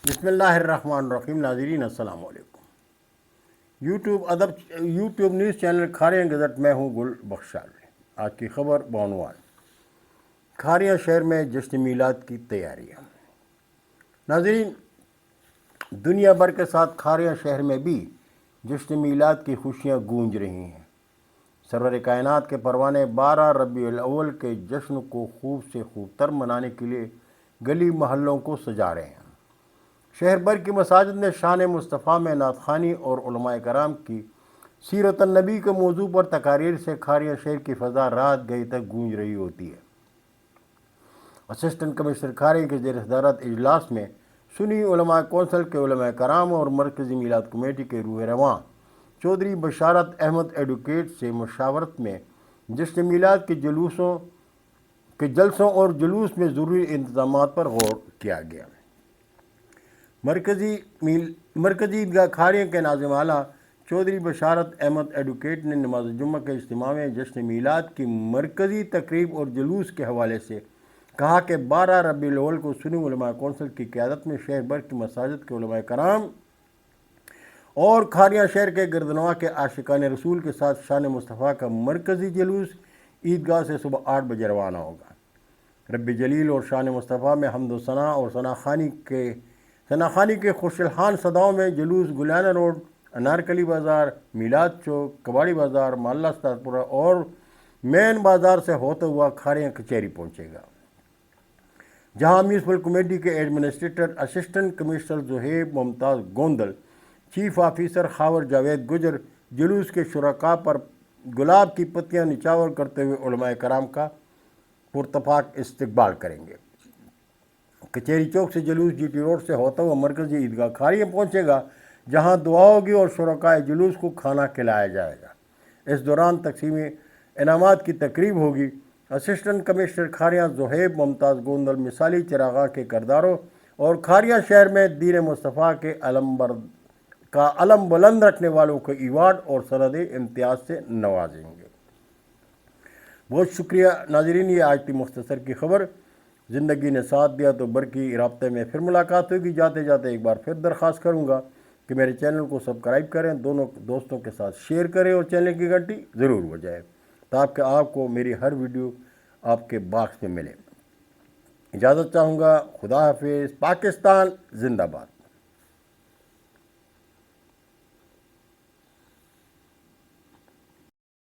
بسم اللہ الرحمن الرحیم. ناظرین السلام علیکم. YouTube news channel Kharian gazette میں ہوں گل بخشال. آج کی خبر بعنوان کھاریاں شہر میں جشن میلاد کی تیاریاں. ناظرین، دنیا بھر کے ساتھ کھاریاں شہر میں بھی جشن میلاد کی خوشیاں گونج رہی ہیں. سرور کائنات کے پروانے 12 ربیع الاول کے جشن کو خوب سے خوب تر منانے کے لیے گلی محلوں کو سجا رہے ہیں. شہر بھر کی مساجد میں شان مصطفیٰ میں نعت خوانی اور علماء کرام کی سیرت النبی کے موضوع پر تقاریر سے کھاریاں شہر کی فضا رات گئی تک گونج رہی ہوتی ہے. اسسٹنٹ کمشنر کھاریاں کے زیر صدارت اجلاس میں سنی علماء کونسل کے علماء کرام اور مرکزی میلاد کمیٹی کے روح رواں چودھری بشارت احمد ایڈوکیٹ سے مشاورت میں جشن میلاد کے جلسوں اور جلوس میں ضروری انتظامات پر غور کیا گیا. مرکزی عیدگاہ کھاریاں کے ناظم اعلیٰ چودھری بشارت احمد ایڈوکیٹ نے نماز جمعہ کے اجتماع میں جشن میلاد کی مرکزی تقریب اور جلوس کے حوالے سے کہا کہ 12 ربیع الاول کو سنی علماء کونسل کی قیادت میں شہر بھر کی مساجد کے علماء کرام اور کھاریاں شہر کے گردنواں کے عاشقان رسول کے ساتھ شان مصطفیٰ کا مرکزی جلوس عیدگاہ سے صبح 8 بجے روانہ ہوگا. رب جلیل اور شان مصطفیٰ میں حمد و ثناء اور ثناخوانی کے خوش الحان صداؤں میں جلوس گلیانہ روڈ، انارکلی بازار، میلاد چوک، کباڑی بازار، محلہ ستارپورہ اور مین بازار سے ہوتا ہوا کھاریاں کچہری پہنچے گا، جہاں میونسپل کمیٹی کے ایڈمنسٹریٹر اسسٹنٹ کمشنر زہیب ممتاز گوندل، چیف آفیسر خاور جاوید گجر جلوس کے شرکاء پر گلاب کی پتیاں نچاور کرتے ہوئے علماء کرام کا پرتپاک استقبال کریں گے. کچہری چوک سے جلوس جی ٹی روڈ سے ہوتا ہوا مرکزی عیدگاہ کھاریاں پہنچے گا، جہاں دعا ہوگی اور شرکاء جلوس کو کھانا کھلایا جائے گا. اس دوران تقسیم انعامات کی تقریب ہوگی. اسسٹنٹ کمشنر کھاریاں زہیب ممتاز گوندل مثالی چراغاں کے کرداروں اور کھاریاں شہر میں دین مصطفیٰ کے علم بلند رکھنے والوں کو ایوارڈ اور سند امتیاز سے نوازیں گے. بہت شکریہ ناظرین. یہ آج کی مختصر کی خبر. زندگی نے ساتھ دیا تو برقی رابطے میں پھر ملاقات ہوگی. جاتے جاتے ایک بار پھر درخواست کروں گا کہ میرے چینل کو سبسکرائب کریں، دونوں دوستوں کے ساتھ شیئر کریں اور چینل کی گھنٹی ضرور بجائیں تاکہ آپ کو میری ہر ویڈیو آپ کے باکس میں ملے. اجازت چاہوں گا. خدا حافظ. پاکستان زندہ باد.